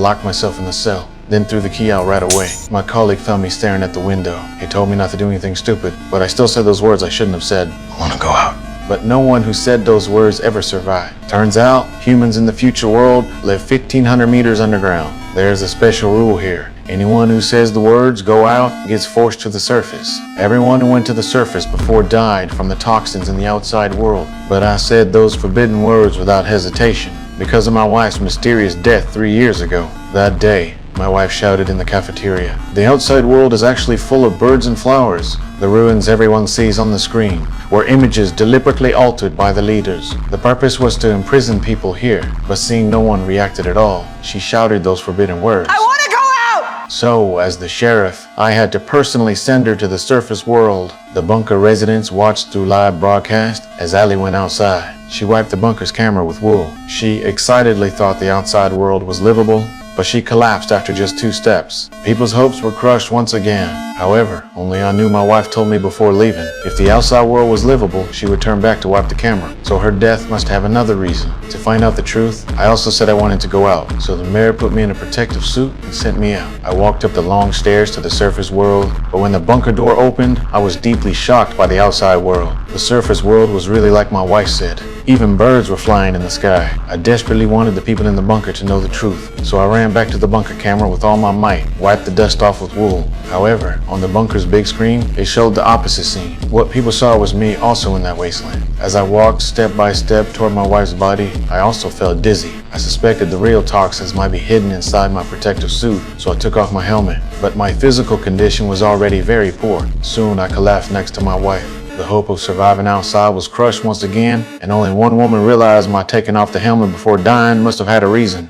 locked myself in the cell, then threw the key out right away. My colleague found me staring at the window. He told me not to do anything stupid, but I still said those words I shouldn't have said. I want to go out. But no one who said those words ever survived. Turns out, humans in the future world live 1,500 meters underground. There's a special rule here. Anyone who says the words "go out" gets forced to the surface. Everyone who went to the surface before died from the toxins in the outside world. But I said those forbidden words without hesitation because of my wife's mysterious death 3 years ago. That day, my wife shouted in the cafeteria, "The outside world is actually full of birds and flowers. The ruins everyone sees on the screen were images deliberately altered by the leaders. The purpose was to imprison people here, but seeing no one reacted at all, she shouted those forbidden words. I want to go out!" So, as the sheriff, I had to personally send her to the surface world. The bunker residents watched through live broadcast as Allie went outside. She wiped the bunker's camera with wool. She excitedly thought the outside world was livable, but she collapsed after just 2 steps. People's hopes were crushed once again. However, only I knew my wife told me before leaving. If the outside world was livable, she would turn back to wipe the camera. So her death must have another reason. To find out the truth, I also said I wanted to go out. So the mayor put me in a protective suit and sent me out. I walked up the long stairs to the surface world, but when the bunker door opened, I was deeply shocked by the outside world. The surface world was really like my wife said. Even birds were flying in the sky. I desperately wanted the people in the bunker to know the truth, so I ran back to the bunker camera with all my might, wiped the dust off with wool. However, on the bunker's big screen, it showed the opposite scene. What people saw was me also in that wasteland. As I walked step by step toward my wife's body, I also felt dizzy. I suspected the real toxins might be hidden inside my protective suit, so I took off my helmet. But my physical condition was already very poor. Soon I collapsed next to my wife. The hope of surviving outside was crushed once again, and only one woman realized my taking off the helmet before dying must have had a reason.